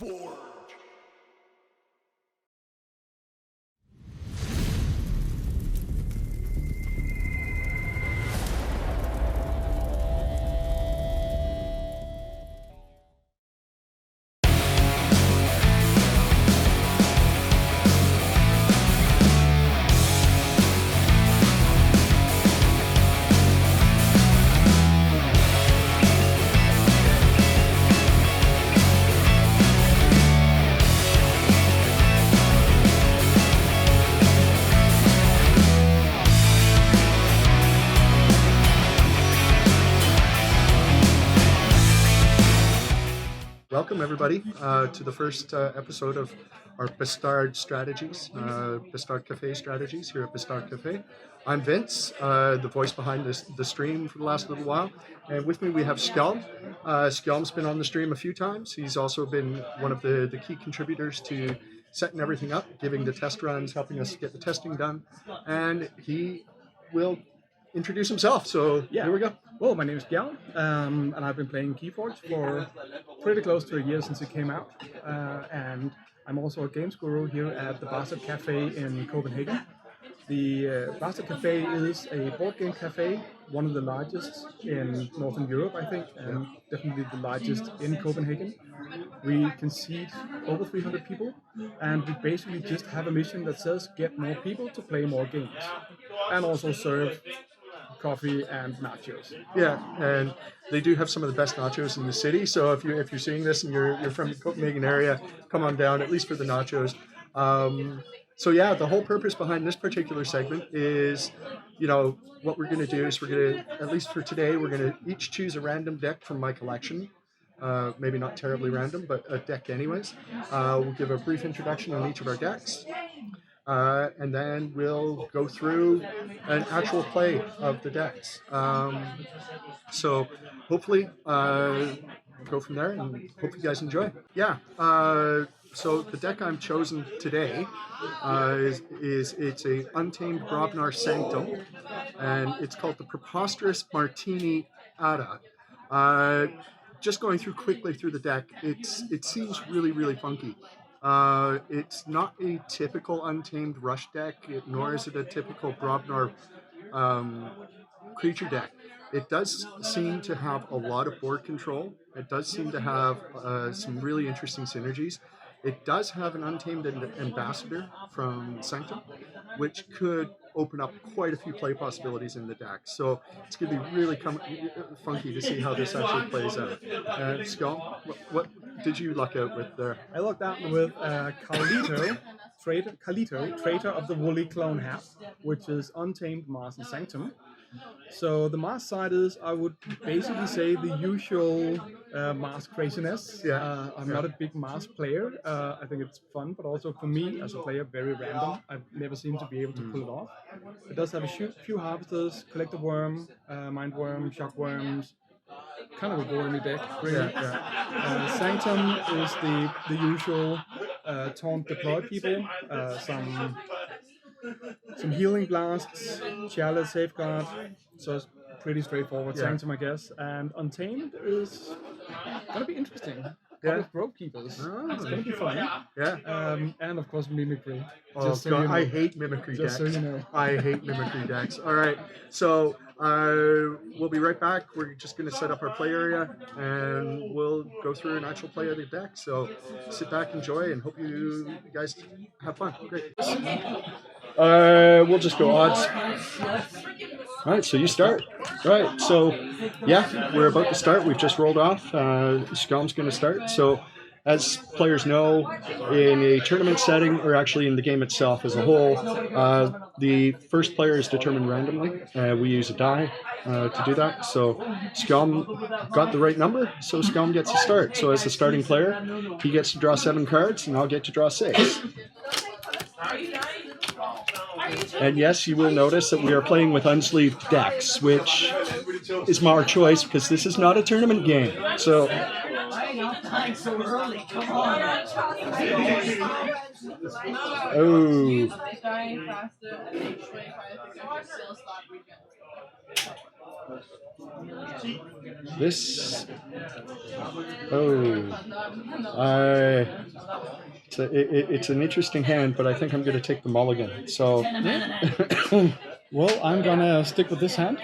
Forge! Welcome everybody to the first episode of our Bastard strategies, Bastard Café strategies here at Bastard Café. I'm Vince, the voice behind the stream for the last little while, and with me we have Skjalm. Skjalm's been on the stream a few times. He's also been one of the key contributors to setting everything up, giving the test runs, helping us get the testing done, and he will introduce himself. So here we go. Well, my name is Skjalm, and I've been playing Keyforge for pretty close to a year since it came out. And I'm also a games guru here at the Bastard Café in Copenhagen. The Bastard Café is a board game cafe, one of the largest in Northern Europe, I think, and definitely the largest in Copenhagen. We can seat over 300 people, and we basically just have a mission that says get more people to play more games, and also serve coffee and nachos. Yeah, and they do have some of the best nachos in the city. So if you're seeing this and you're from the Copenhagen area, come on down at least for the nachos. So yeah, the whole purpose behind this particular segment is, what we're going to do is we're going to, at least for today, we're going to each choose a random deck from my collection. Maybe not terribly random, but a deck anyways. We'll give a brief introduction on each of our decks. And then we'll go through an actual play of the decks. So hopefully go from there and hope you guys enjoy. Yeah. So the deck I'm chosen today it's a Untamed Brobnar Sanctum, and it's called the Preposterous Martini Ada. Just going through quickly through the deck, it seems really funky. It's not a typical Untamed Rush deck, nor is it a typical Brobnar creature deck. It does seem to have a lot of board control. It does seem to have some really interesting synergies. It does have an Untamed Ambassador from Sanctum, which could open up quite a few play possibilities in the deck. So it's going to be really funky to see how this actually plays out. Skjalm, what did you luck out with there? I lucked out with Carlito, Traitor of the Woolly Clone Hat, which is Untamed, Mars, and Sanctum. So the Mars side is, I would basically say, the usual Mars craziness. I'm not a big Mars player. I think it's fun, but also for me as a player, very random. I've never seemed to be able to pull it off. It does have a few harvesters, Collector Worm, Mind Worm, Shock Worms. Kind of a boring deck, really. Sanctum is the usual taunt deploy people, some healing blasts, chalice, safeguard, so it's pretty straightforward. Sanctum, I guess. And Untamed is gonna be interesting. Couple of Grove Keepers. It's gonna be fun. And of course Mimicry. I hate Mimicry decks. So you know. I hate Mimicry decks. All right, so we'll be right back. We're just going to set up our play area, and we'll go through an actual play of the deck. So sit back, enjoy, and hope you guys have fun. Great. We'll just go odds. All right, so you start. All right, so yeah, we're about to start. We've just rolled off. Skjalm's going to start. So as players know, in a tournament setting, or actually in the game itself as a whole, the first player is determined randomly. We use a die to do that. So Skjalm got the right number, so Skjalm gets to start. So as the starting player, he gets to draw 7 cards, and I'll get to draw 6. And yes, you will notice that we are playing with unsleeved decks, which is our choice because this is not a tournament game. So This. Oh. It's an interesting hand, but I think I'm going to take the mulligan. So. Well, I'm gonna stick with this hand.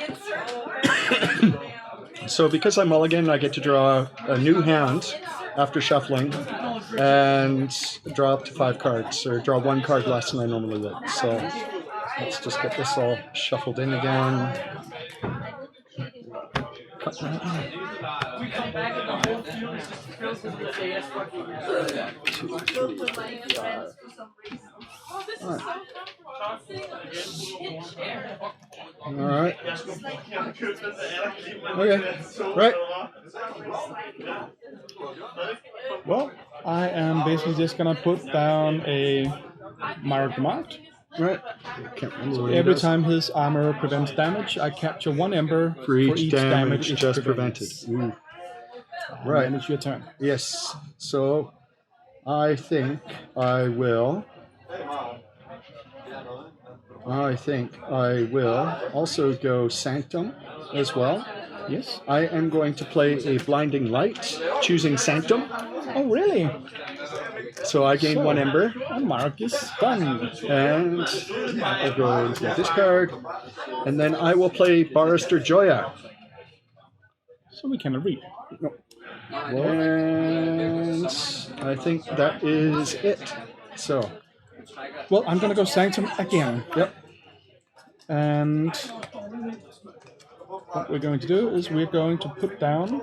So because I mulligan, I get to draw a new hand after shuffling and draw up to 5 cards, or draw 1 card less than I normally would. So let's just get this all shuffled in again. Cut that out. 2, 3, 5. All right. Okay. Right. Well, I am basically just gonna put down a Mark Marked. Right. Can't remember what he Every does. time his armor prevents damage, I capture 1 ember For each damage it just prevents. prevented. Ooh. And Right. then it's your turn. Yes. So I think I will also go Sanctum as well. Yes. I am going to play a Blinding Light, choosing Sanctum. Oh, really? So I gain 1 ember. And Mark is done. And I'll go into my discard. And then I will play Barrister Joya. So we cannot read. No. And I think that is it. So, Well, I'm gonna go Sanctum again. yep. And what we're going to do is we're going to put down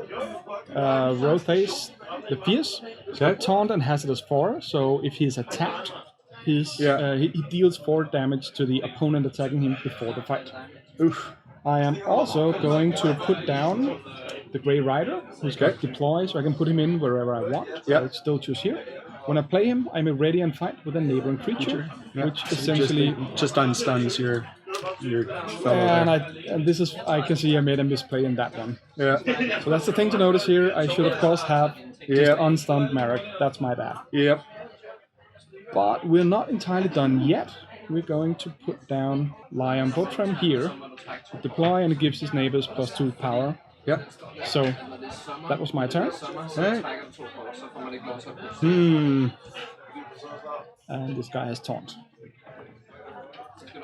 Rothface the Fierce. Okay. Taunt and Hazardous 4, so if he's attacked, he deals 4 damage to the opponent attacking him before the fight. Oof. I am also going to put down the Grey Rider, who's got deploy, so I can put him in wherever I want. Yep. So I still choose here. When I play him, I'm ready and fight with a neighboring creature, Yep. which essentially... just unstuns your fellow And there. this is, I can see I made a misplay in that one. Yeah. So that's the thing to notice here. I should of course have just unstunned Marek. That's my bad. Yep. But we're not entirely done yet. We're going to put down Lion Botram here. Deploy, and it gives his neighbors +2 power. Yep. So that was my turn. Right. And this guy has taunt.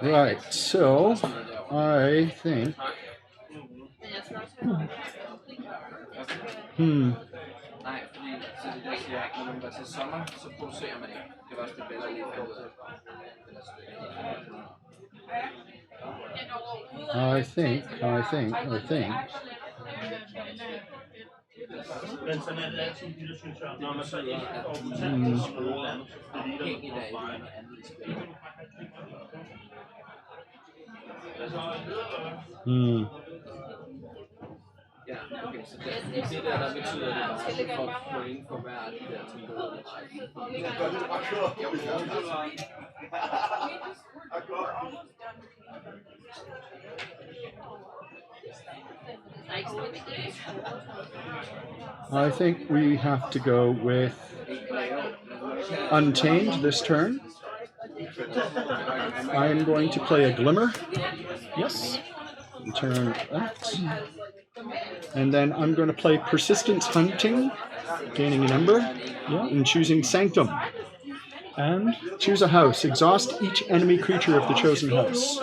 Right. So I think. I think. Ja, okay, så det der betyder det bare, at du får point for hver af de der tilbøjelige. I think we have to go with Untamed this turn. I am going to play a Glimmer. Yes. Turn that. And then I'm going to play Persistence Hunting, gaining an ember, and choosing Sanctum. And choose a house. Exhaust each enemy creature of the chosen house.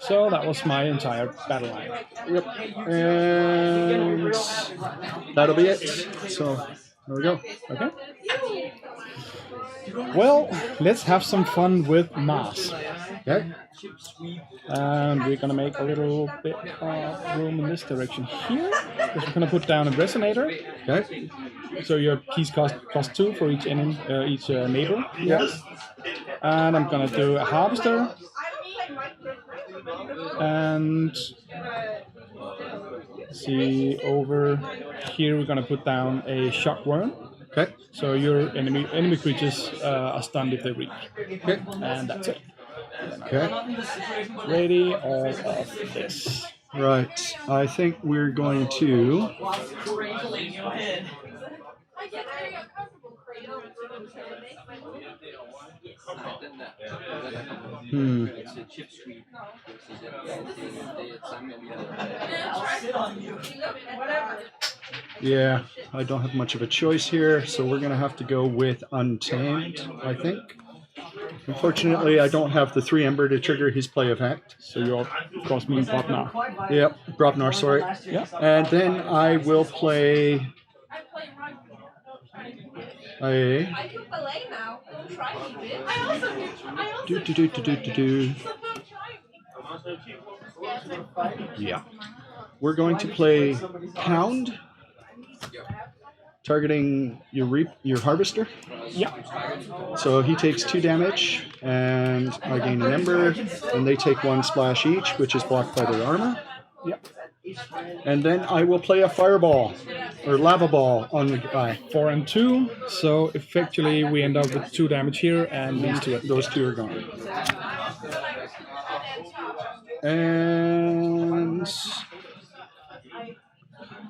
So that was my entire battle line. Yep. And that'll be it. So there we go. Okay. Well, let's have some fun with Mars. Okay. And we're gonna make a little bit of room in this direction here. Because we're gonna put down a resonator. Okay. So your keys cost +2 for each enemy, each neighbor. Yes. And I'm gonna do a harvester. And see, over here we're gonna put down a shock worm. Okay. So your enemy creatures are stunned if they reach. Okay. And that's it. Okay. Ready all of this. Right. I think we're going to Yeah, I don't have much of a choice here, so we're gonna have to go with Untamed, I think. Unfortunately, I don't have the 3 Ember to trigger his play effect. So you're, of course, mean Brobnar. Yep, Brobnar, sorry. Yeah. And then I will play a... Yeah. We're going to play Pound, targeting your Harvester. Yeah. So he takes 2 damage, and I gain an Ember, and they take 1 splash each, which is blocked by their armor. Yep. And then I will play a Fireball, or Lava Ball, on the guy. 4 and 2, so effectively we end up with 2 damage here, and those 2 are gone. And...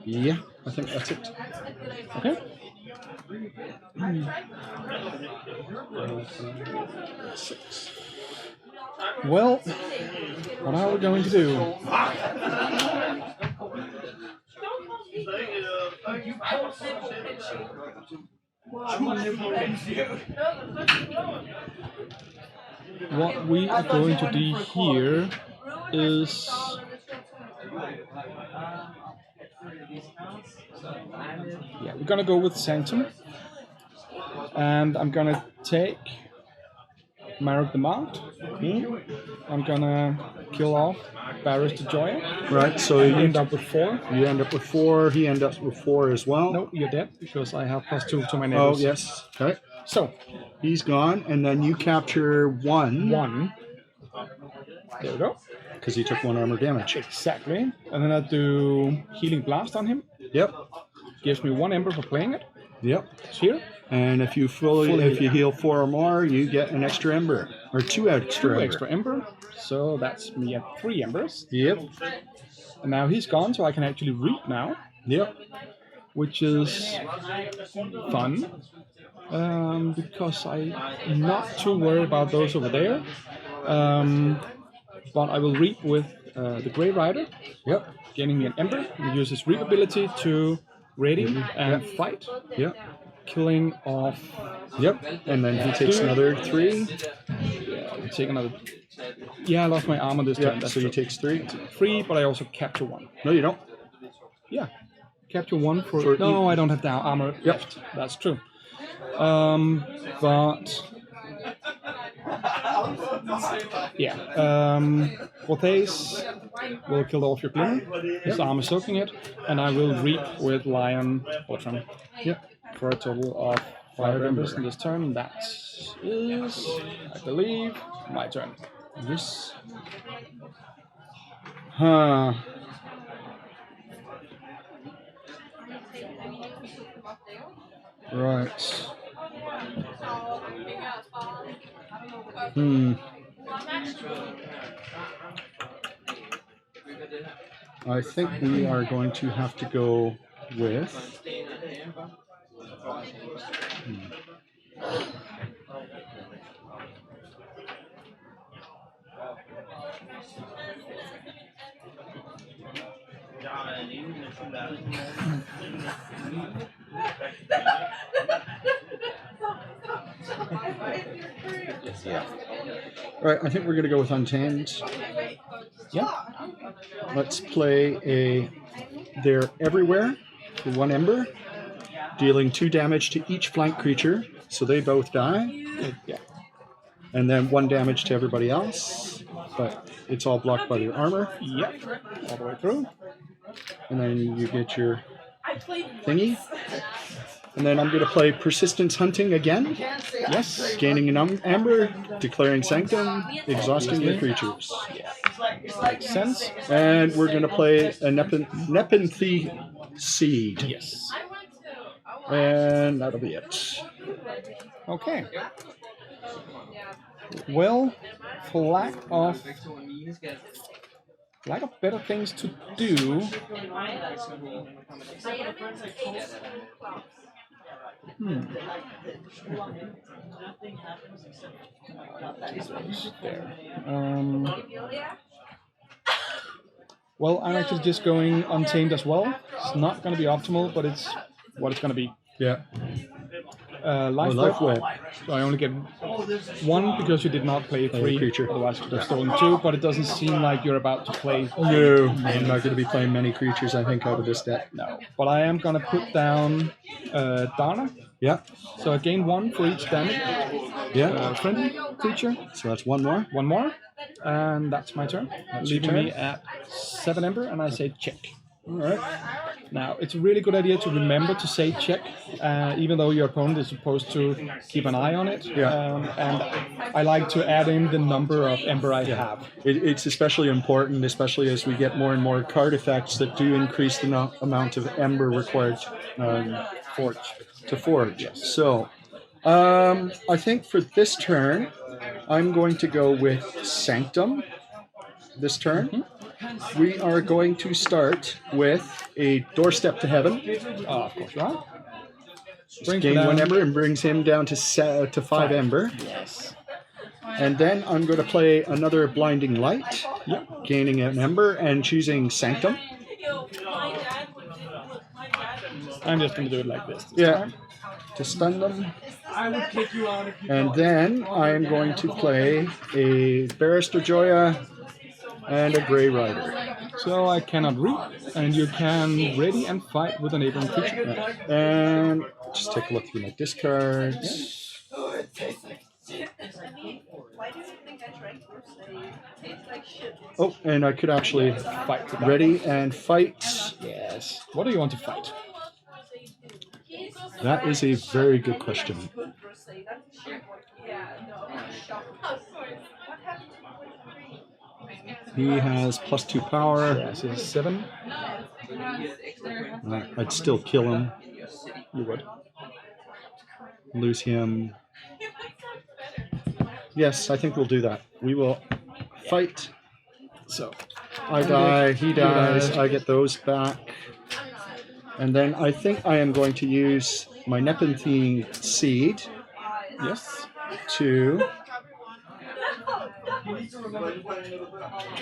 yeah, I think that's it. Okay. 6. Well, what are we going to do? What we are going to do here is we're gonna go with Sanctum, and I'm gonna take Marek the Mount. I'm gonna kill off Barris the Joya. Right, so you end up with 4. You end up with 4. He ends up with 4 as well. No, you're dead because I have +2 to my neighbors. Oh, yes. Okay. So he's gone, and then you capture 1. 1. There we go. Because he took 1 armor damage. Exactly. And then I do Healing Blast on him. Yep. Gives me 1 Ember for playing it. Yep. It's here. And if you if you heal 4 or more, you get an extra Ember. Or 2 extra Ember. So that's me at 3 Embers. Yep. And now he's gone, so I can actually reap now. Yep. Which is fun. Because I'm not too worried about those over there. But I will reap with the Grey Rider. Yep. Gaining me an Ember. He uses reap ability to ready and fight. Yep. Killing off. Yep. And then he takes another 3. Yeah, I'll take another. Yeah, I lost my armor this time. So he takes 3. 3, but I also capture 1. No, you don't. Yeah. Capture 1 for no, I don't have the armor left. That's true. But yeah, Cortez will kill off your glimmer. His armor soaking it, and I will reap with Lion Bottom. Yep. For a total of 5 embers in this turn. That is, I believe, my turn. Yes. Huh. Right. I think we are going to have to go with... Right, I think we're going to go with Untamed. Yeah. Let's play they're everywhere for 1 Ember, dealing 2 damage to each flank creature, so they both die. Yeah. And then 1 damage to everybody else, but it's all blocked by their armor. Yep. All the way through. And then you get your thingy. And then I'm going to play Persistence Hunting again. Yes. Gaining an Ember, declaring Sanctum, exhausting your creatures. Yeah. Makes sense. And we're going to play a Nepenthe Seed. Yes. And that'll be it. Okay. Well, for lack of better things to do, Well, I'm actually just going Untamed as well. It's not going to be optimal, but it's what it's going to be. Yeah. Life Web. So I only get 1 because you did not play 3 creature. Otherwise, you could have stolen 2. But it doesn't seem like you're about to play. No, I'm not going to be playing many creatures. I think out of this deck. No, but I am going to put down Dana. Yeah. So I gain 1 for each damage. Yeah. Friendly creature. So that's 1 more. 1 more, and that's my turn. That's Leaving your me at 7 Ember, and I say check. All right. Now, it's a really good idea to remember to say check, even though your opponent is supposed to keep an eye on it. Yeah. And I like to add in the number of Ember I have. It's especially important, especially as we get more and more card effects that do increase the amount of Ember required to forge. Yes. So, I think for this turn, I'm going to go with Sanctum. This turn. We are going to start with a Doorstep to Heaven. Of course you are. Gain 1 Ember and brings him down to 5 Ember. Yes. And then I'm going to play another Blinding Light, gaining an Ember and choosing Sanctum. I'm just going to do it like this. Time. To stun them. And then I'm going to play a Barrister Joya and a Grey Rider. So I cannot read, and you can ready and fight with a neighboring creature. And just take a look through my discards. Oh, and I could actually Fight. ready and fight. Yes. What do you want to fight? That is a very good question. He has +2 power. Yes, it's 7. I'd still kill him. You would. Lose him. Yes, I think we'll do that. We will fight. So I die, he dies, I get those back. And then I think I am going to use my Nepenthe Seed. Yes. To...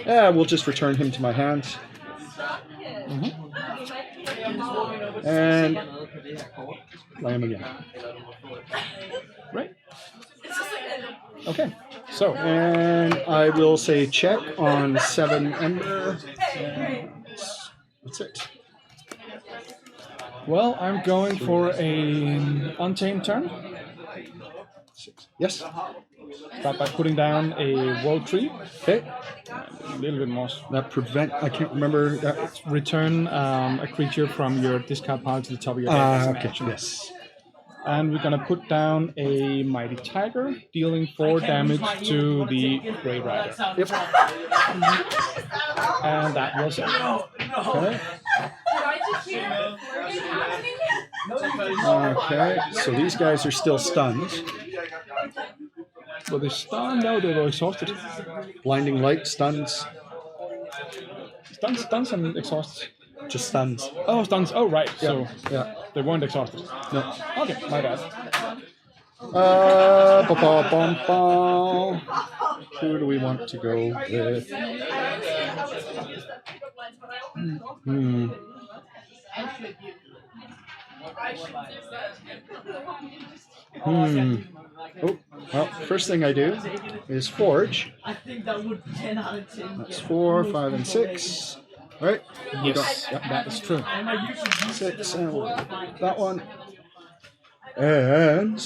Yeah, we'll just return him to my hand. And play him again. Right. Okay. So, and I will say check on 7 Ember. That's it. Well, I'm going for an Untamed turn. Yes. Start by putting down a World Tree. Okay. A little bit more. That I can't remember that. Return a creature from your discard pile to the top of your deck. Okay. Yes. And we're gonna put down a Mighty Tiger, dealing 4 damage to the Grey Rider. Yep. And that was it. Okay. Okay. So these guys are still stunned. Were they stunned? No, they were exhausted. Blinding Light stuns. Stuns and exhausted. Just stuns. Oh, stuns. Oh, right. Yeah. So Yeah. they weren't exhausted. No. Okay, my bad. Who do we want to go with? Oh, well, first thing I do is forge. That's 4, 5, and 6. Right? Yes, that is true. 6 and that one. And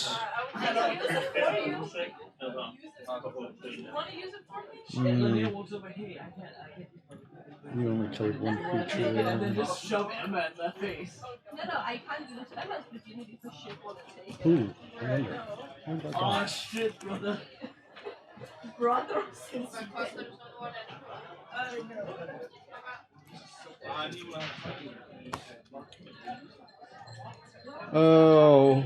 you only played 1 creature. Ooh, I wonder. What about that? Shit, brother. Oh.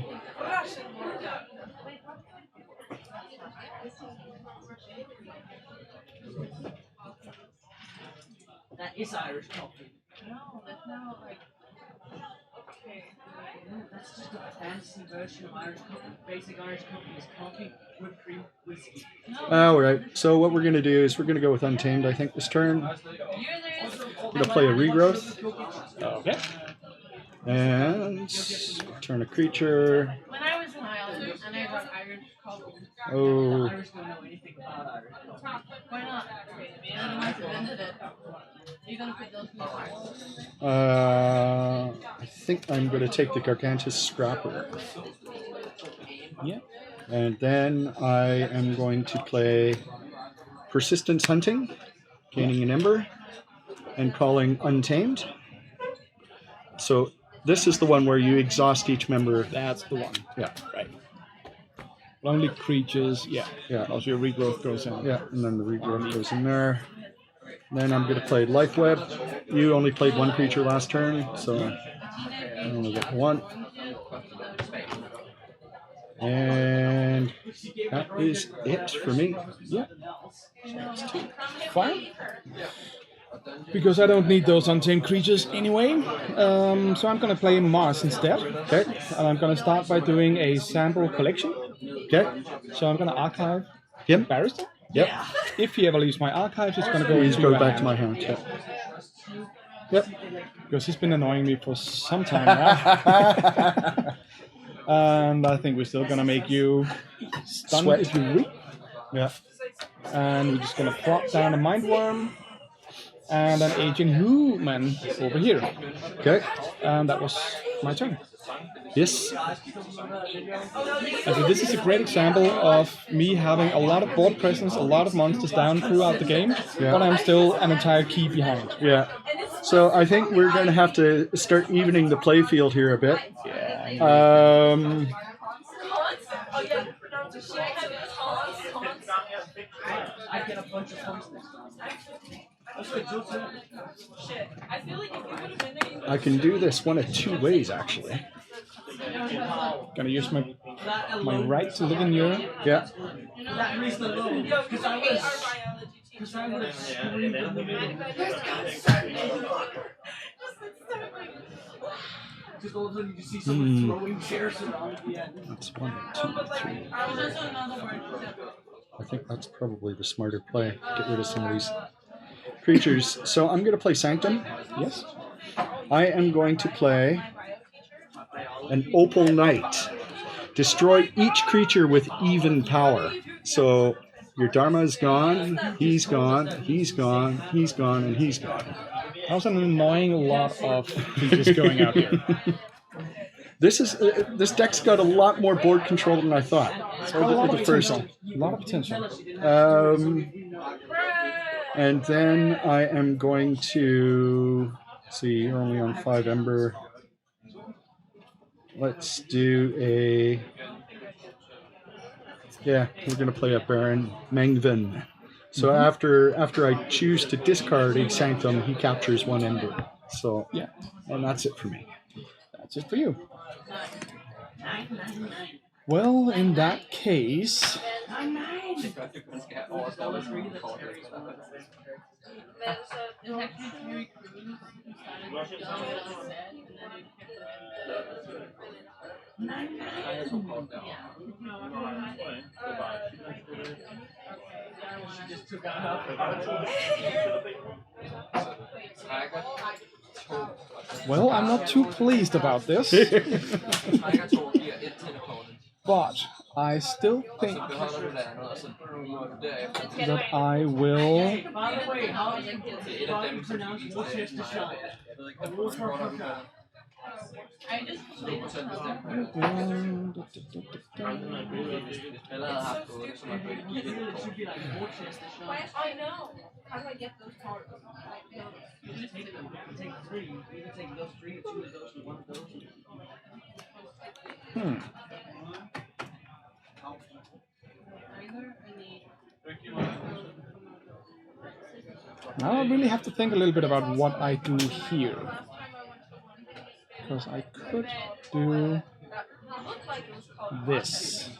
That is Irish coffee. No, that's now like okay. It's just a fancy version of Irish coffee. Basic Irish coffee is coffee, whipped cream, whiskey. All right. So what we're gonna do is we're gonna go with Untamed. I think this turn. I'm gonna play a regrowth. Okay. And turn a creature. When I was in Ireland and I got Irish coffee. Oh. Irish don't know anything about Irish coffee. Why not? You're the ones who invented it. You're gonna put those people. I think I'm gonna take the Gargantus Scrapper. Yeah. And then I am going to play Persistence Hunting, gaining an Ember, and calling Untamed. So this is the one where you exhaust each member. That's the one. Yeah. Right. Only creatures. Yeah. Yeah. Also your regrowth goes in. Yeah, and then the regrowth goes in there. Then I'm going to play Life Web. You only played one creature last turn, so I only get one. And that is it for me. Yeah. Fine. Because I don't need those untamed creatures anyway. So I'm going to play Mars instead. Okay. And I'm going to start by doing a sample collection. Okay. So I'm going to archive Yep. Barrister. Yep. If he ever leaves my archives, it's going to go Please into go your back hand. to my hand. Yep. Yep. Because he's been annoying me for some time now. And I think we're still going to make you stun Sweat. if you weak. Yeah. And we're just going to plop down a Mindworm and an Aging Human over here. Okay. And that was my turn. Yes. And so this is a great example of me having a lot of board presence, a lot of monsters down throughout the game, Yeah. but I'm still an entire key behind. Yeah. So I think we're going to have to start evening the play field here a bit. Yeah. I get a bunch of points next time. I can do this one of two ways, actually. Gonna use my right to live in your. Yeah. That reason alone, because I would have screamed in the middle. Just all of a sudden you just see someone throwing chairs around at the end. That's 1, 2, 3. I was also another word. I think that's probably the smarter play. Get rid of some of these creatures. So I'm going to play Sanctum. Yes. I am going to play an Opal Knight. Destroy each creature with even power. So your Dharma is gone, he's gone, he's gone, he's gone, and he's gone. That was an annoying lot of creatures going out here. This deck's got a lot more board control than I thought. It's got a lot of potential. A lot of potential. And then I am going to see. You're only on 5 Ember. Let's do a. Yeah, we're gonna play a Baron Mengvin. So after I choose to discard a Sanctum, he captures 1 Ember. So Yeah, and that's it for me. that's it for you. Well, in that case, well, I'm not too pleased about this, but I still think that I will. By the way, how do you pronounce Worcestershire? I just I know. How do I get those cards? You just take them. You take 3. You can take those 3, 2 of those, and 1 of those. Now I really have to think a little bit about what I do here. Because I could do this.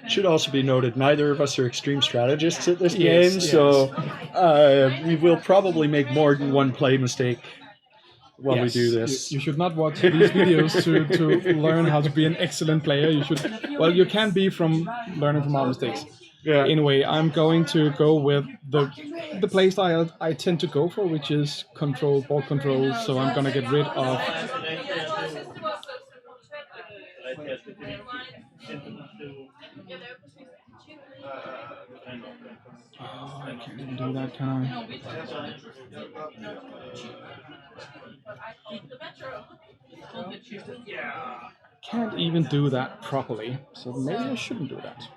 Should also be noted, neither of us are extreme strategists at this Yes, game, yes. so we will probably make more than one play mistake. while we do Yes, this. You should not watch these videos to learn how to be an excellent player. You should. Well, you can be from learning from our mistakes. Yeah. Anyway, I'm going to go with the playstyle I tend to go for, which is ball control. So I'm gonna get rid of. Oh, I can't even do that, can I? Can't even do that properly, so maybe I shouldn't do that.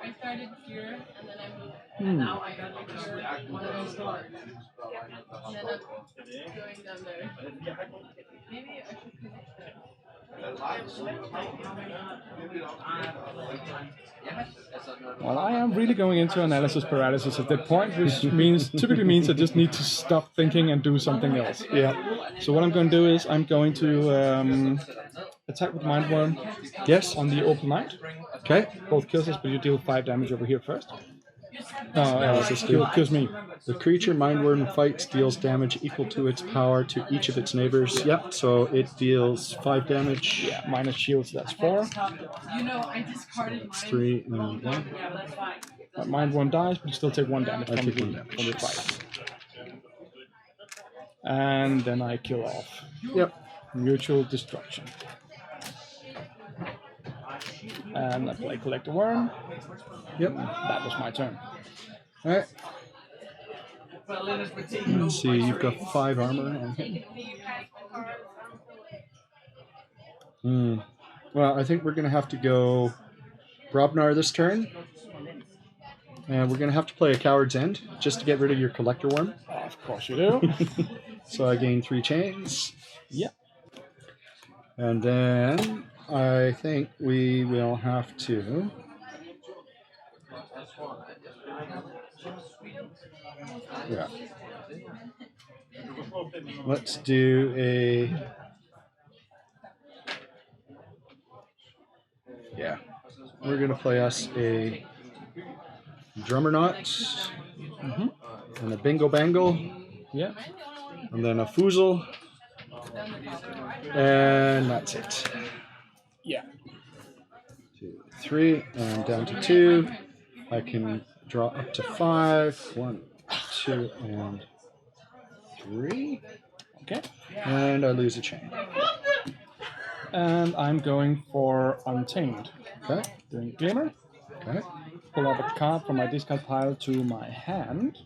I started here and then I moved. And now I got here one of those doors. And then I'm going down there. Maybe I should connect that. Well, I am really going into analysis paralysis at that point, which typically means I just need to stop thinking and do something else. Yeah. So what I'm going to do is I'm going to attack with Mind Worm. Yes. On the open mind. Okay. Both kills us, but you deal 5 damage over here first. Kills me. The creature Mindworm fights deals damage equal to its power to each of its neighbors. Yep, so it deals 5 damage. Yeah, minus shields, that's 4. You know, I discarded It's 3 and 1. That Mindworm dies, but you still take 1 damage I from take the 1 damage. from the fight. And then I kill off. Yep. Mutual destruction. And I play Collect a Worm. Yep. That was my turn. Alright. Let's see, you've got 5 armor on him. Well, I think we're going to have to go Brobnar this turn. And we're going to have to play a Coward's End just to get rid of your Collector Worm. Of course you do. So I gain 3 chains. Yep. And then I think we will have to... Yeah. Let's do a... Yeah. We're going to play us a Drummernaut, and a Bingo Bangle, Yeah. and then a Foozle, and that's it. Yeah. 2, 3, and down to 2. I can draw up to 5. 1, 2, and 3. Okay. And I lose a chain. And I'm going for Untamed. Okay. Doing Glimmer. Okay. Pull out a card from my discard pile to my hand.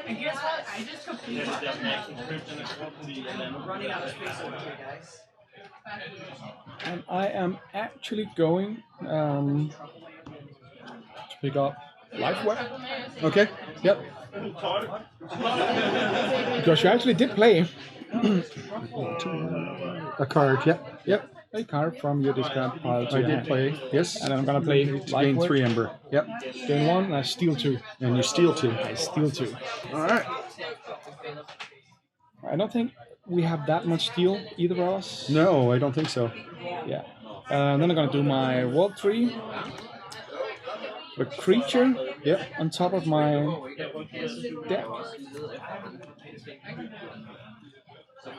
And guess what? I just completed running out of space over here, guys. And I am actually going to pick up Life Web. Okay. Yep. Because you actually did play A card. Yep. Yep. a card from your discard pile to I your did hand. play. Yes. And I'm going to play To Life gain Web. 3 Ember. Yep. Gain 1, and I steal 2. And you steal 2. I steal 2. All right. I don't think we have that much steal, either of us. No, I don't think so. Yeah. And then I'm going to do my World 3. A creature Yep. on top of my deck.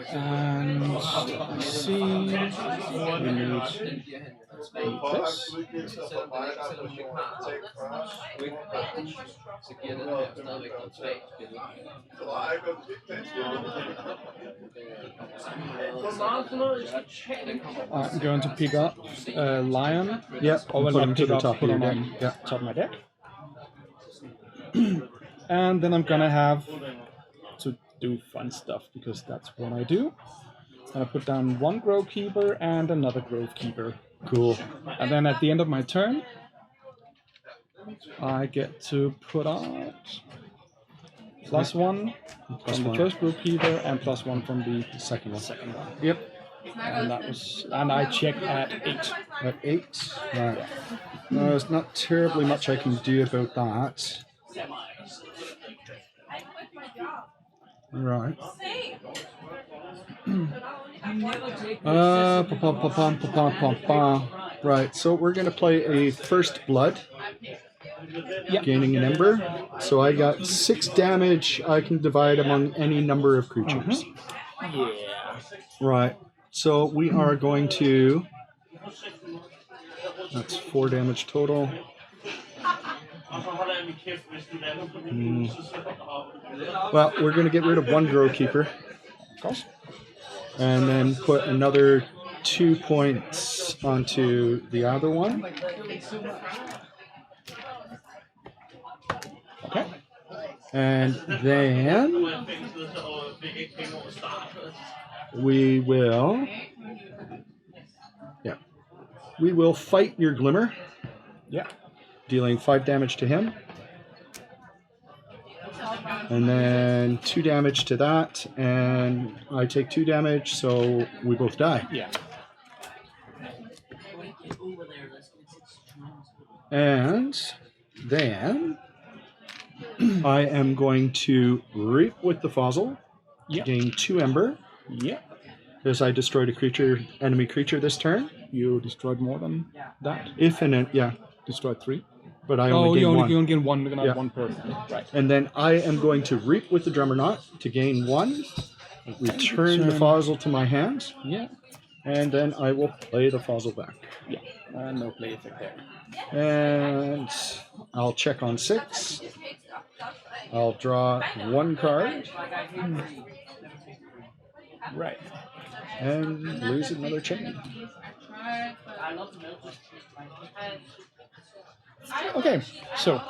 And let's see. We need this. I'm going to pick up Lion. Yep. Or Put well, him not to pick the up, top of put your him deck. on Yeah. top of my deck. And then I'm gonna have to do fun stuff because that's what I do. I'm gonna put down 1 Grove Keeper and another Grove Keeper. Cool. And then at the end of my turn, I get to put out +1 Plus from the 1. first Grove Keeper and +1 from the Second one. second one. Yep. And I checked at 8. At 8? Right. No, there's not terribly much I can do about that. Right. Right, so we're going to play a First Blood, gaining an Ember. So I got 6 damage I can divide among any number of creatures. Yeah. Right, so we are going to... That's 4 damage total. Well, we're going to get rid of 1 Grow Keeper. Of course. And then put another 2 points onto the other one. Okay. And then we will... Yeah. We will fight your Glimmer. Yeah. Dealing 5 damage to him. And then 2 damage to that, and I take 2 damage, so we both die. Yeah. And then I am going to Reap with the Fossil, gain 2 Ember. Yeah. Because I destroyed a enemy creature this turn. You destroyed more than that? Destroyed 3. But I only gain 1. You only gain 1, not 1 per. Right. And then I am going to Reap with the Drummerknot to gain 1. Return the Fossil to my hand. Yeah. And then I will play the Fossil back. Yeah. No play effect there. And I'll check on 6. I'll draw 1 card. Right. And lose another chain. Okay, so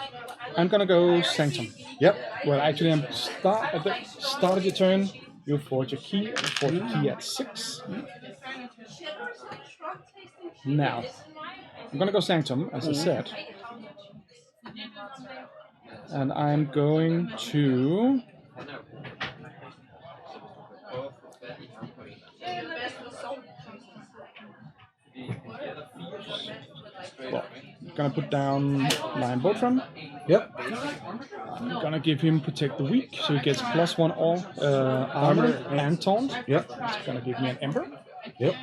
I'm gonna go Sanctum. Yep. Well, actually, I'm at the start of your turn. You forge a key. You forge a key at 6. Now, I'm gonna go Sanctum, as I said, and I'm going to. Well, I'm gonna put down Lion Botram. Yep. I'm gonna give him Protect the Weak, so he gets +1 all armor and taunt. Yep. It's gonna give me an Ember. Yep.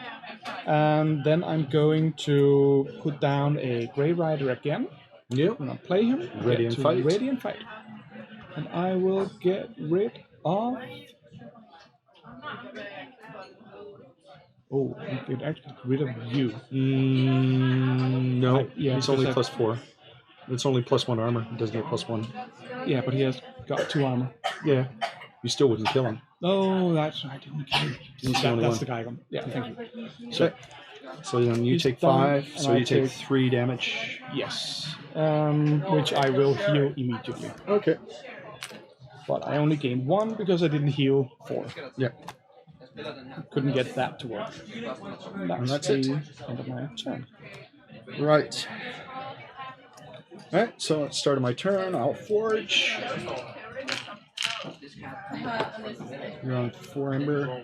And then I'm going to put down a Grey Rider again. Yep. I'm gonna play him. Radiant Fight. Radiant Fight. And I will get rid of. Oh, it actually get rid of you. No, yeah, he's only +4. It's only +1 armor. He doesn't get +1. Yeah, but he has got 2 armor. Yeah, you still wouldn't kill him. Oh, that's right. I didn't kill him. That's the guy. Yeah, thank you. So then you take 5, so you take 3 damage. Yes, which I will heal immediately. Okay. But I only gained 1 because I didn't heal 4. Yeah. Couldn't get that to work. And that's it. End of my turn. Right. Alright, so at the start of my turn, I'll forge. You're on 4 Ember.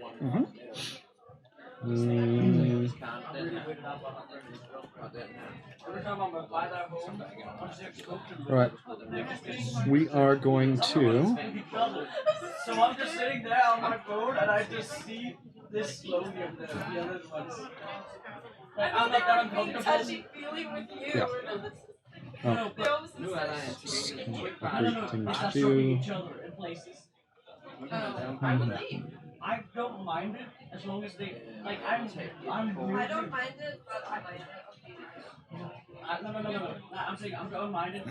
Right. We are going to. So I'm just sitting there on my boat and I just see this slowly of the other ones. Like, I'm not that uncomfortable. Touchy feeling with you. Yeah. Oh. Great thing to do. I don't mind it as long as they like. I'm really, I don't mind it, but I like it. No. I'm saying I don't mind it.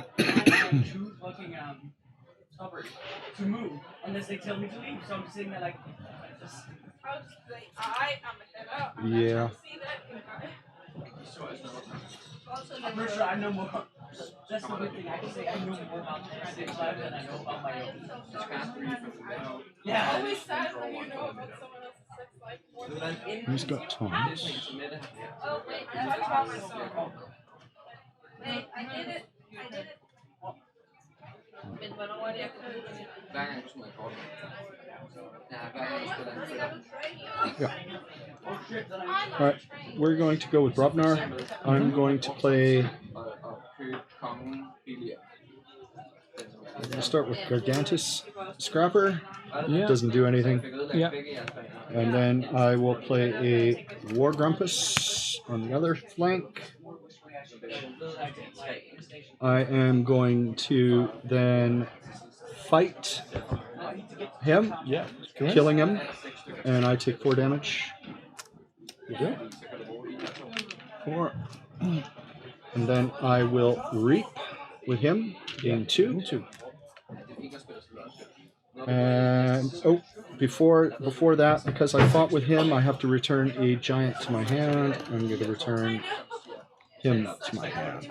I'm too fucking stubborn to move unless they tell me to leave. So I'm just sitting there like. I'll just say I am a header. Yeah. See that? I'm pretty sure I know more. That's the good thing. I can say I know more about the six life than I know about my own. Yeah. Always sad when you know about someone else's sex life more than Who's got taunts? Oh wait, that's about myself. Wait, I did it. Men hvornår det, jeg kunne? Hver gang du smider kort. Ja, hver gang du spiller en Ja. trip that All right, we're going to go with Brobnar. I'm going to play. We're going to start with Gargantus Scrapper. Yeah. Doesn't do anything. Yeah. And then I will play a War Grumpus on the other flank. I am going to then fight him, Yeah. killing him, and I take 4 damage. You do. 4. And then I will reap with him, gain 2. And before that, because I fought with him, I have to return a giant to my hand. I'm going to return him to my hand.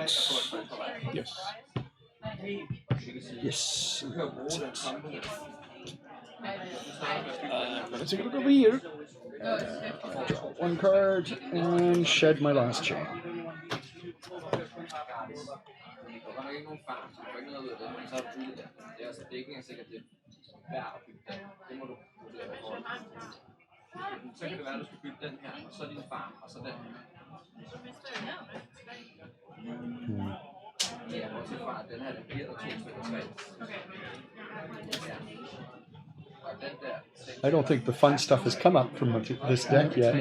Yes. Yes. That's it. Let's take a look over here. Draw 1 card and shed my last chain. Så kan det være, at du skal bygge den her, og så din farm, og så den her. Ja, bortset fra, at den her, den bliver der 2 stykker 3. I don't think the fun stuff has come up from this deck yet.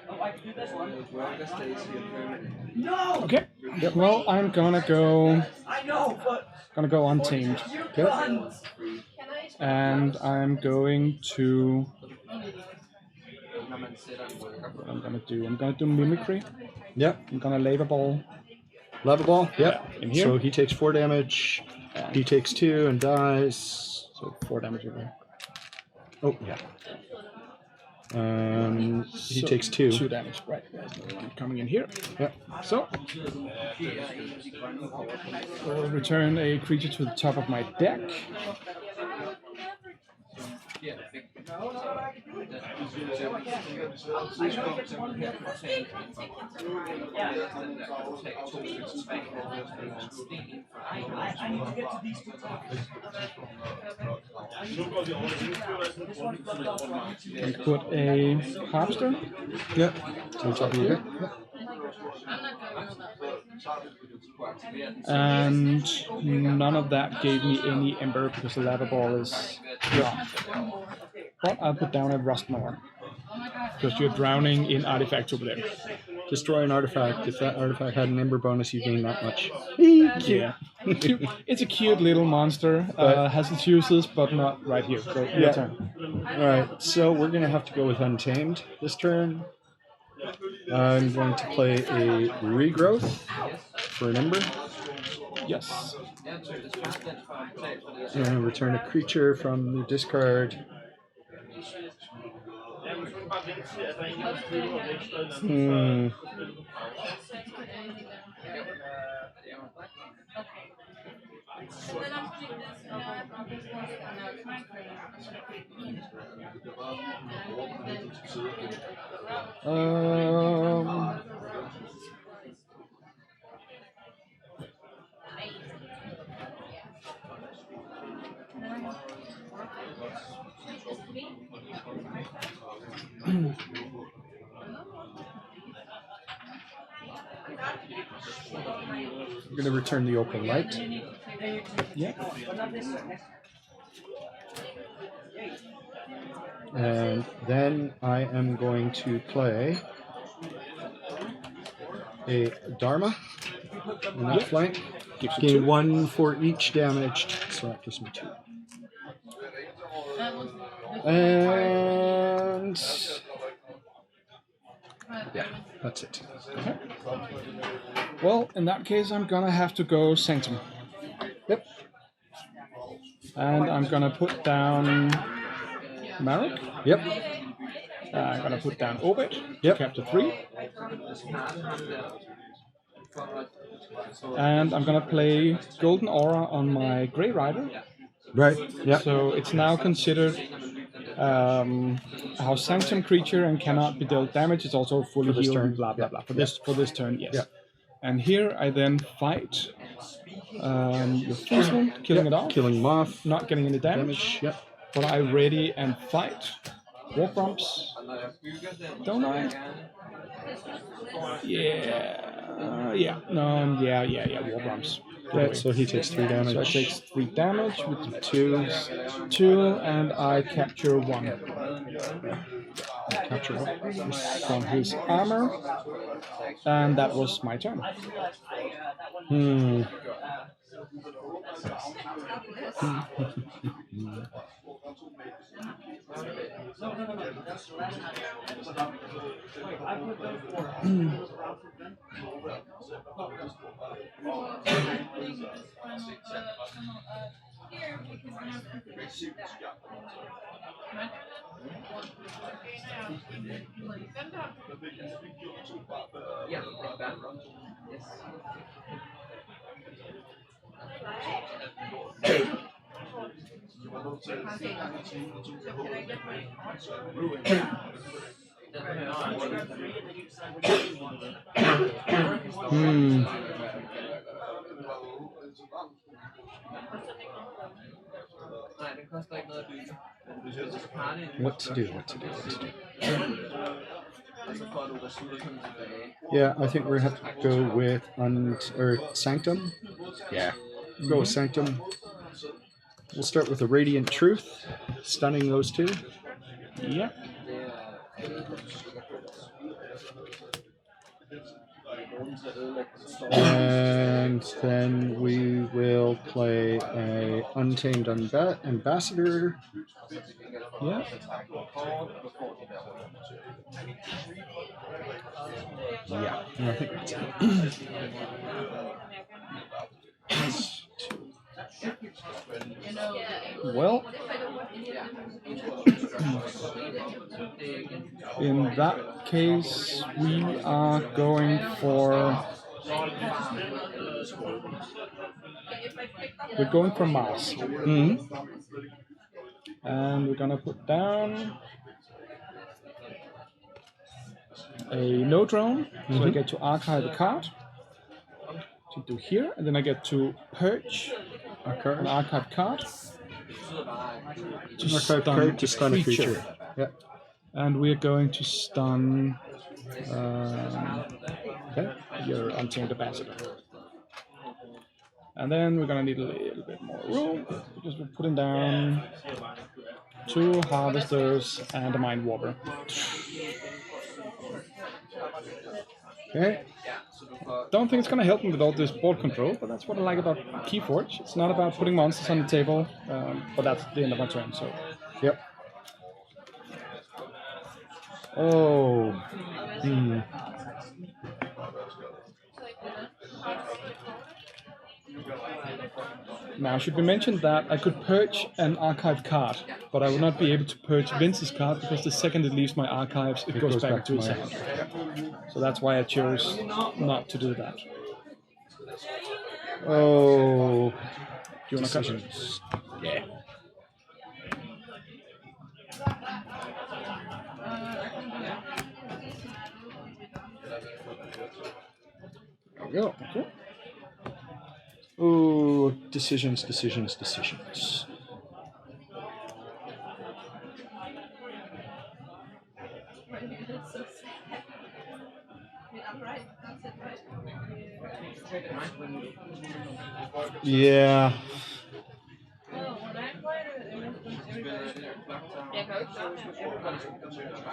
Oh, I can do this one. No! Okay. Well, I'm gonna go I know, but untamed. you guns. And I'm going to. What I'm gonna do? I'm gonna do mimicry. Yep. I'm gonna lava ball. Lava Ball? Yep. In here. So he takes 4 damage. He takes 2 and dies. So 4 damage over there. Oh, yeah. He So, takes 2. 2 damage. Right. There's another one coming in here. Yep. So I'll return a creature to the top of my deck. I need to get to these 2 topics. And put a harvester. Yep. So top of your deck. And none of that gave me any ember because the lava ball is gone. But I'll put down a rust mower because you're drowning in artifacts over there. Destroy an artifact. If that artifact had an ember bonus, you gain that much. Yeah, it's a cute little monster. Has its uses, but not right here. So your turn. Alright, so we're going to have to go with Untamed this turn. I'm going to play a Regrowth for an ember. Yes. And return a creature from the discard. I'm going to return the Open Light. Yeah. And then I am going to play a Dharma on that flank. Gain 1 for each damaged, so that gives me 2. And yeah, that's it. Okay. Well, in that case, I'm gonna have to go Sanctum. Yep. And I'm gonna put down Marek. Yep. I'm gonna put down Obed. Yep. Capture 3. And I'm gonna play Golden Aura on my Grey Rider. Right. Yeah. So it's now considered how Sanctum creature and cannot be dealt damage. It's also fully For this healed. turn. Blah blah blah. For this turn, yes. Yeah. And here I then fight your Kingsman, killing it off, Killing him off. not getting any damage. Yep. But I ready and fight. War Bumps. Don't I? Yeah. No, yeah. War Bumps. Okay, so he takes 3 damage. So I takes 3 damage with 2, and I capture 1. Capture 1. From his armor. And that was my turn. Yeah, bad run. Yes. Nej, det koster ikke noget at bygge. What to do? Yeah, I think we're gonna have to go with Sanctum. Yeah, go with Sanctum. We'll start with a Radiant Truth, stunning those 2. Yeah. And then we will play a Untamed Ambassador. Yeah. Yeah, I think that's it. Well, in that case, we are going for. We're going for Mars. And we're gonna put down a no drone, so I get to archive a card to do here, and then I get to purge an archive card to stun a creature. Yeah. And we're going to stun your Untamed Ambassador. And then we're gonna need a little bit more room because we're putting down 2 Harvesters and a Mind Warper. Okay. Don't think it's gonna help me with all this board control, but that's what I like about Keyforge. It's not about putting monsters on the table, but that's the end of my turn. So. Yep. Oh. Now, should we mention that I could purge an archive card, but I would not be able to purge Vince's card because the second it leaves my archives, it goes back to his hand. So that's why I chose not to do that. Oh. Do you want to cut? Yeah. There we go. Okay. Oh, decisions. Yeah.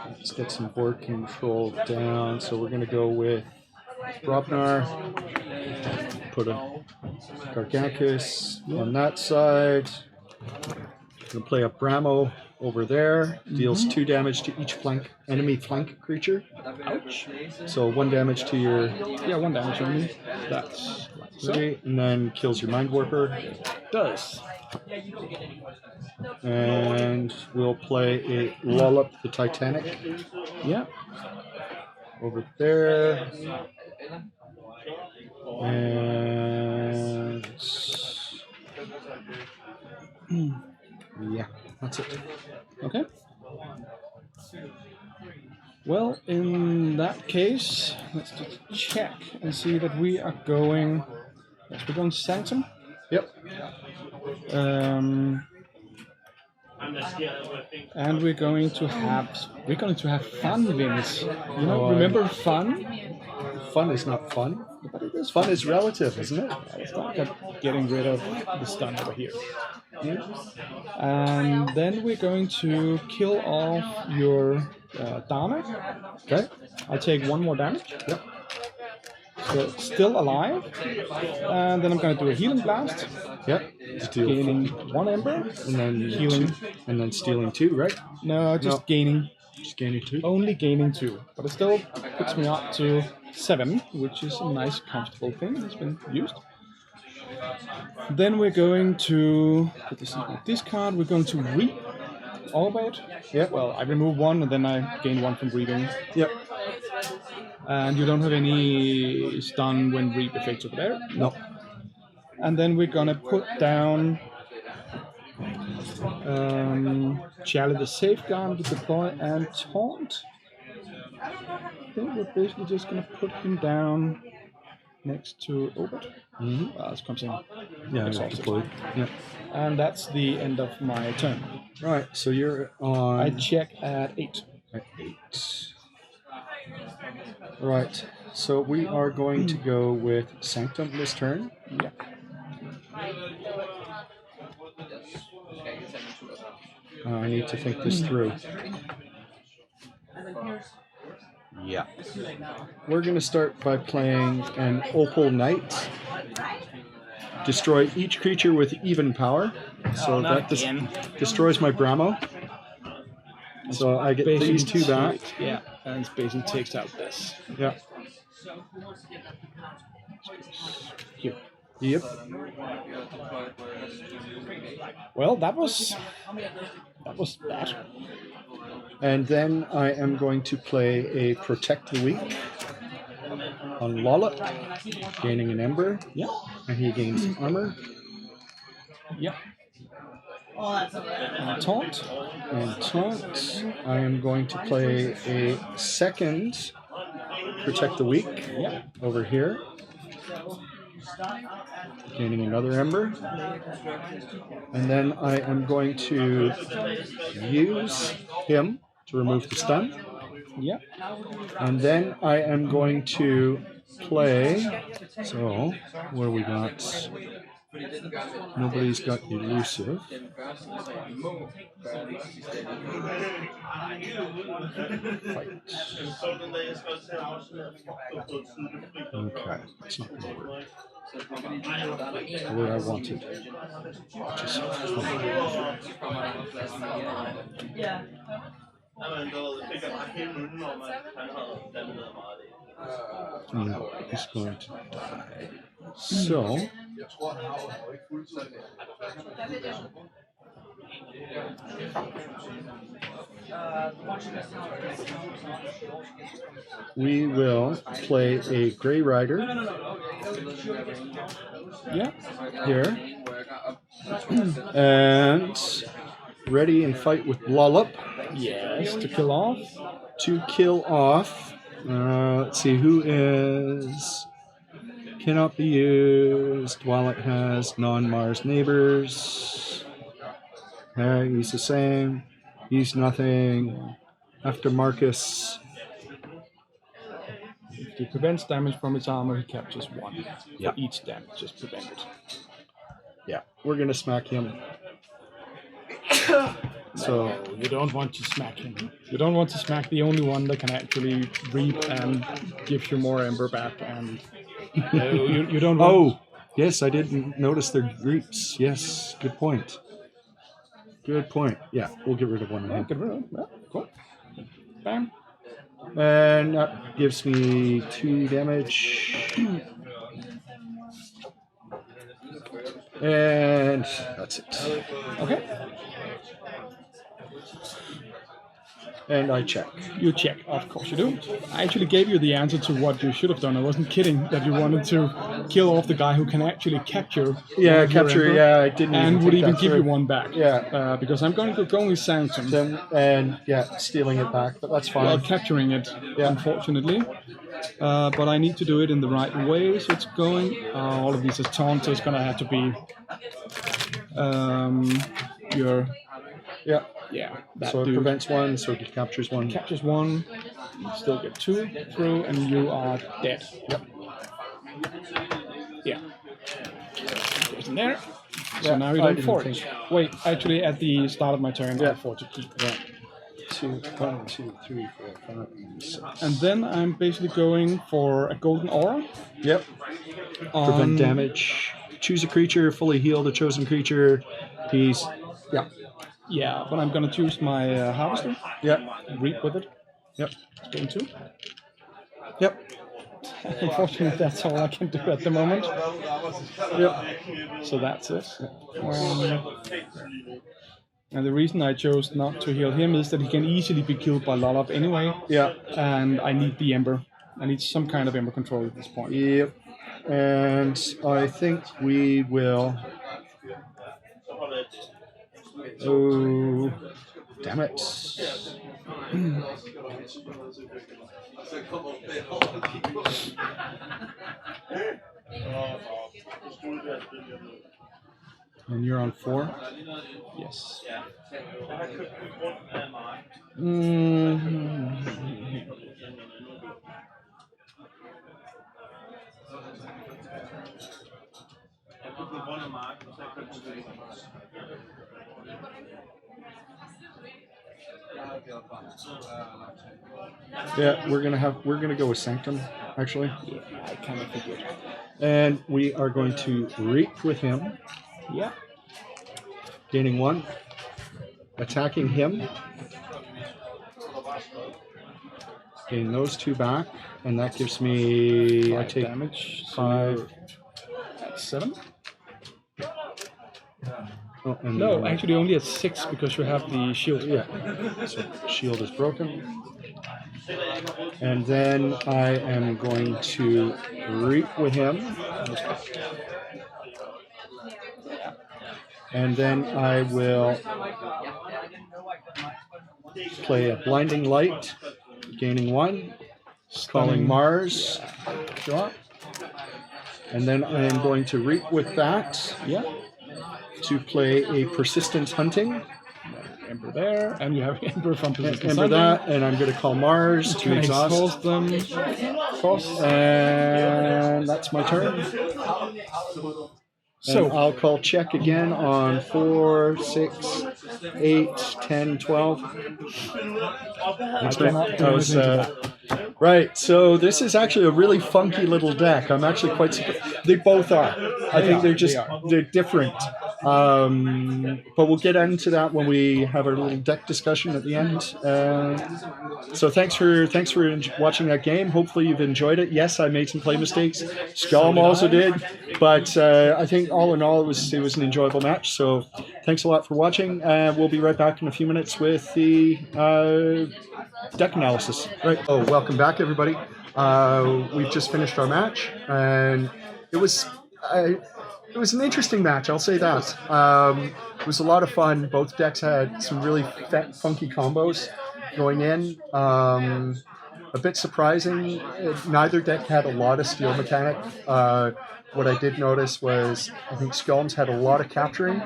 Let's get some board control down. So we're going to go with Brobnar. Put a Garganacus on that side. Going to play a Bramo over there. Deals 2 damage to each enemy flank creature. Ouch. So 1 damage to your... Yeah, 1 damage on me. That's so. And then kills your Mind Warper. Does. And we'll play a Lull the Titanic. Yeah. Over there. And yeah, that's it. Okay. Well, in that case, let's just check and see that we are going. Yes, we're going Sanctum. Yep. And we're going to have fun, Vince. You know, remember fun? Fun is not fun. But it is Fun is relative, isn't it? It's not getting rid of the stun over here. And then we're going to kill off your damage. Okay. I take 1 more damage. Yep. So still alive. And then I'm going to do a healing blast. Yep. Gaining 1 ember. And then Healing. And then stealing 2, right? No, just gaining. Just gaining 2. Only gaining 2. But it still puts me up to 7, which is a nice, comfortable thing that's been used. Then we're going to put this in my discard. We're going to reap all about. Yep. Well, I remove 1 and then I gain 1 from reaping. Yep. And you don't have any stun when reap effects over there. No. And then we're gonna put down Charlie the Safeguard, Deploy, and Taunt. I think we're basically just gonna put him down next to Obert. This comes in. Yeah, Exhausted. deployed. Yeah. And that's the end of my turn. Right, so you're on... I check at 8. At 8. Right, so we are going to go with Sanctum this turn. Yeah. I need to think this through. Yeah. We're going to start by playing an Opal Knight. Destroy each creature with even power. So that destroys my Bramo. So I get these 2 back. Yeah, and it basically takes out this. Yeah. Here. Yep. Well, that was bad. And then I am going to play a Protect the Weak on Lollop, gaining an Ember. Yeah. And he gains armor. Yeah. And Taunt. And Taunt, I am going to play a second Protect the Weak over here, gaining another Ember. And then I am going to use him to remove the stun. Yeah. And then I am going to play. So, what do we got? Nobody's got elusive. Fight. Okay, it's not going to work. Where I wanted. Just yeah. no, he's going to die. So we will play a Grey Rider. Yeah. Here. And ready and fight with Lollop. Yes, to kill off. To kill off. Let's see, who is... Cannot be used while it has non-Mars neighbors. He's the same. He's nothing. After Marcus. If he prevents damage from its armor, he captures 1. Yeah. For each damage just prevented. Yeah, we're going to smack him. So no, you don't want to smack him. You don't want to smack the only one that can actually reap and give you more ember back. And you don't want... Oh, yes, I didn't notice their reaps. Yes, good point. Good point. Yeah, we'll get rid of one of them. Get rid of him. Yeah, cool. Bam. And that gives me 2 damage. And that's it. Okay. And I check. You check, of course you do. I actually gave you the answer to what you should have done. I wasn't kidding that you wanted to kill off the guy who can actually capture. Yeah, one of your capture. emperor, Yeah, I didn't. and would think even that give you through. one back. Yeah. Because I'm going to go with Sanctum. And stealing it back, but that's fine. Well, capturing it, unfortunately. But I need to do it in the right way, so it's going. All of these is taunt, so it's going to have to be your. Yeah, that So it dude. prevents one, so it captures one. Captures one, you still get 2 through, and you are dead. Yep. Yeah. Goes in there. So now you I don't didn't forge. think- Wait, actually, at the start of my turn, I forge a key. Yeah. 1, 2, 3, 4, 5, 6. And then I'm basically going for a golden aura. Yep. Prevent damage. Choose a creature, fully heal the chosen creature. Peace. Yeah. Yeah, but I'm gonna choose my harvester. Yep. Reap with it. Yep. It's going to. Yep. Unfortunately, that's all I can do at the moment. Yep. So that's it. And the reason I chose not to heal him is that he can easily be killed by Lolop anyway. Yeah. And I need the Ember. I need some kind of Ember control at this point. Yep. And I think we will. Oh, damn it. And you're on 4? Yes. Yeah, we're gonna go with Sanctum, actually. Yeah, I kind of figured. And we are going to reap with him, Yeah. gaining 1, attacking him, gain those 2 back, and that gives me I 5 take damage. 5. At 7? Oh, and No, actually only at 6 because you have the shield. Yeah. So shield is broken. And then I am going to reap with him. And then I will play a blinding light, gaining 1, calling Mars. Sure. And then I am going to reap with that Yeah. to play a persistent hunting. Ember there, and you have Ember from Persistent Remember that, and I'm going to call Mars to exhaust. them. Cross. And that's my turn. So And I'll call check again on 4, 6, 8, 10, 12. I cannot do That was, anything to that. right, so this is actually a really funky little deck. I'm actually quite surprised. They both are. I think they're different. But we'll get into that when we have our little deck discussion at the end. So thanks for watching that game. Hopefully you've enjoyed it. Yes, I made some play mistakes. Skjalm also did, but I think all in all it was an enjoyable match. So thanks a lot for watching. We'll be right back in a few minutes with the deck analysis. Right. Oh, welcome back, everybody. We've just finished our match, and it was an interesting match, I'll say that. It was a lot of fun. Both decks had some really funky combos going in. A bit surprising, neither deck had a lot of steal mechanic. What I did notice was I think Skjalm's had a lot of capturing,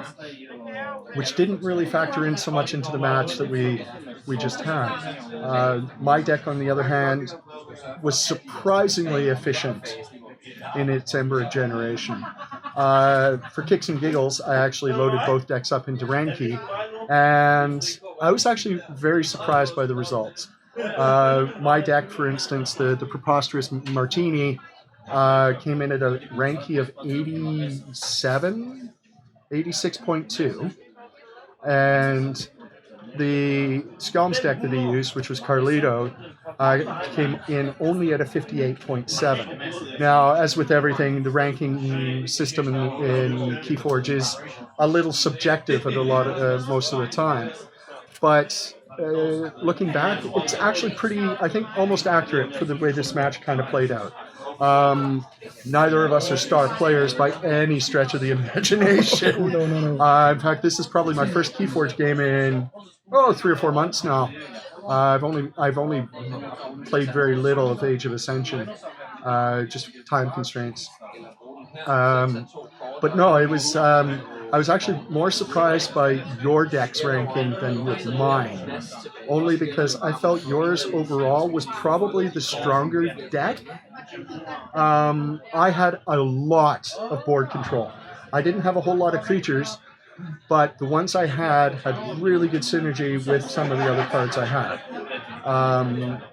which didn't really factor in so much into the match that we just had. My deck, on the other hand, was surprisingly efficient in its Ember generation. For kicks and giggles, I actually loaded both decks up into Ranky, and I was actually very surprised by the results. My deck, for instance, the Preposterous Martini, came in at a Ranky of 86.2, and the Skjalm's deck that he used, which was Carlito, came in only at a 58.7. Now, as with everything, the ranking system in Keyforge is a little subjective at most of the time. But looking back, it's actually pretty, I think, almost accurate for the way this match kind of played out. Neither of us are star players by any stretch of the imagination. No. In fact, this is probably my first Keyforge game in 3 or 4 months now. I've only played very little of Age of Ascension, just time constraints. But no, it was. I was actually more surprised by your deck's ranking than with mine, only because I felt yours overall was probably the stronger deck. I had a lot of board control. I didn't have a whole lot of creatures, but the ones I had really good synergy with some of the other cards I had.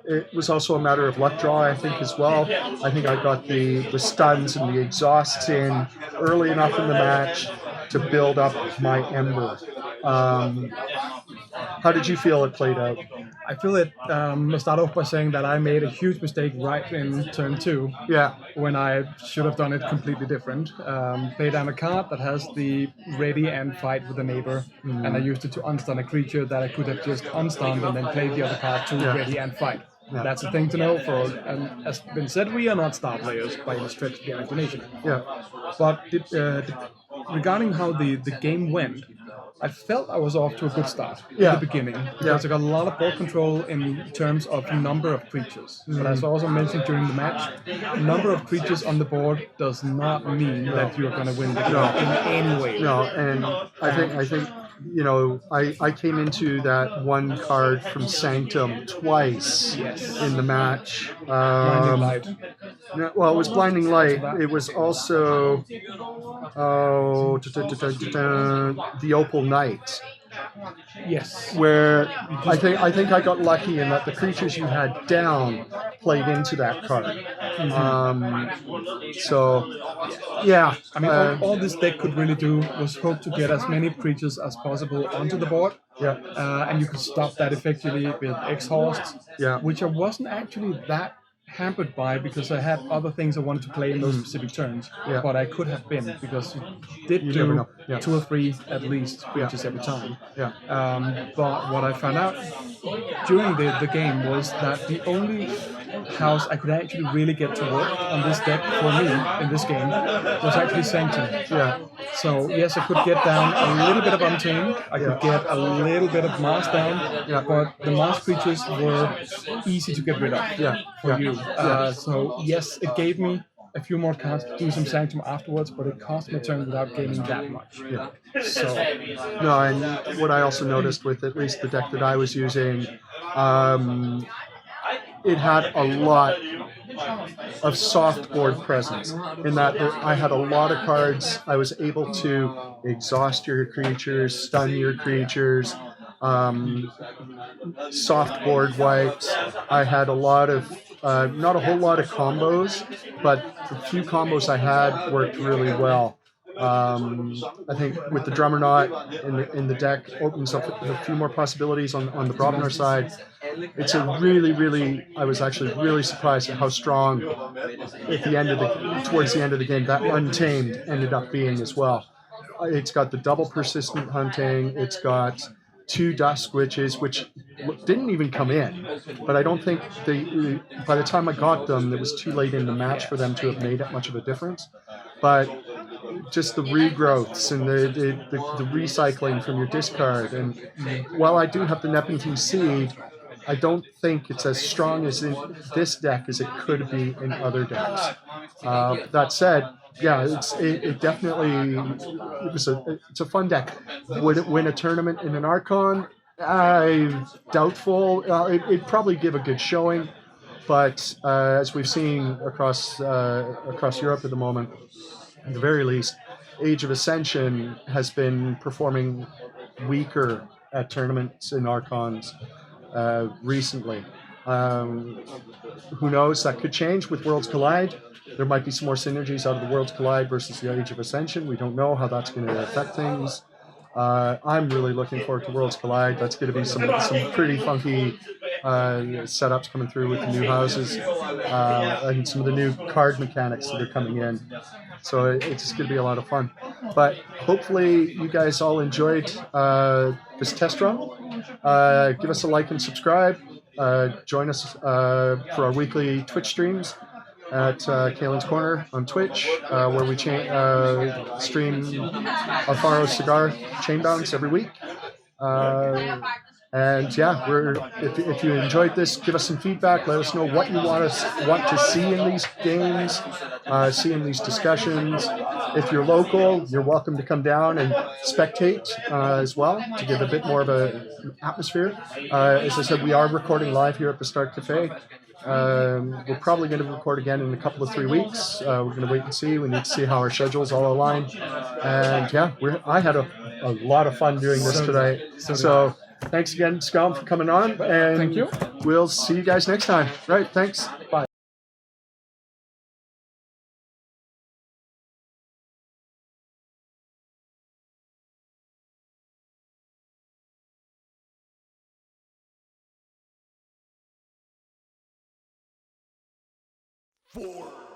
It was also a matter of luck draw, I think, as well. I think I got the stuns and the exhausts in early enough in the match to build up my Ember. How did you feel it played out? I feel it. I'll start off by saying that I made a huge mistake right in turn 2. Yeah. When I should have done it completely different. Play down a card that has the ready and fight with the neighbor, and I used it to unstun a creature that I could have just unstunned and then played the other card to ready and fight. Yeah. That's a thing to know for, and as been said, we are not star players by any stretch of the imagination. Yeah. But regarding how the game went, I felt I was off to a good start in the beginning, because I got a lot of ball control in terms of number of creatures. But as I also mentioned during the match, number of creatures on the board does not mean that you're going to win the game in any way. No, and I think you know, I came into that one card from Sanctum twice in the match. Blinding Light. Well, it was Blinding Light. It was also the Opal Knight. Yes. Where I think I got lucky in that the creatures you had down played into that card. So, yeah. I mean, all this deck could really do was hope to get as many creatures as possible onto the board. Yeah. And you could stop that effectively with exhaust. Yeah. Which I wasn't actually that hampered by, because I had other things I wanted to play in those specific turns. Yeah. But I could have been, because you did do 2 or 3 at least creatures every time. Yeah. But what I found out during the game was that the only house I could actually really get to work on this deck for me in this game was actually Sanctum. Yeah. So yes, I could get down a little bit of Untamed, I could get a little bit of Mars down, but the Mars creatures were easy to get rid of for you. So yes, it gave me a few more cards to do some Sanctum afterwards, but it cost me a turn without gaining that much. Yeah. So no, and what I also noticed with at least the deck that I was using, it had a lot of soft board presence, in that I had a lot of cards. I was able to exhaust your creatures, stun your creatures, soft board wipes. I had a lot of, not a whole lot of combos, but the few combos I had worked really well. I think with the Drummernaut in the deck opens up a few more possibilities on the Brobnar side. It's a really, I was actually really surprised at how strong at the end of towards the end of the game that Untamed ended up being as well. It's got the double persistent hunting. It's got 2 Dusk Witches, which didn't even come in, but I don't think by the time I got them, it was too late in the match for them to have made that much of a difference. But just the regrowths and the recycling from your discard, and while I do have the Nepentine Seed, I don't think it's as strong as in this deck as it could be in other decks. That said, yeah, it definitely it's a fun deck. Would it win a tournament in an Archon? I'm doubtful. It'd probably give a good showing, but as we've seen across Europe at the moment, at the very least, Age of Ascension has been performing weaker at tournaments in Archons recently. Who knows? That could change with Worlds Collide. There might be some more synergies out of the Worlds Collide versus the Age of Ascension. We don't know how that's going to affect things. I'm really looking forward to Worlds Collide. That's going to be some pretty funky setups coming through with the new houses and some of the new card mechanics that are coming in. So it's just going to be a lot of fun. But hopefully you guys all enjoyed this test run. give us a like and subscribe. Join us for our weekly Twitch streams at Kalen's Corner on Twitch, where we stream Alfaro Cigar Chainbounds every week. And yeah, if you enjoyed this, give us some feedback. Let us know what you want to see in these games, see in these discussions. If you're local, you're welcome to come down and spectate as well to give a bit more of an atmosphere. As I said, we are recording live here at Bastard Café. We're probably going to record again in a couple of 3 weeks. We're going to wait and see. We need to see how our schedules all align. And yeah, I had a lot of fun doing this today. So thanks again, Skjalm, for coming on. And Thank you. We'll see you guys next time. Right, thanks. Bye. Four.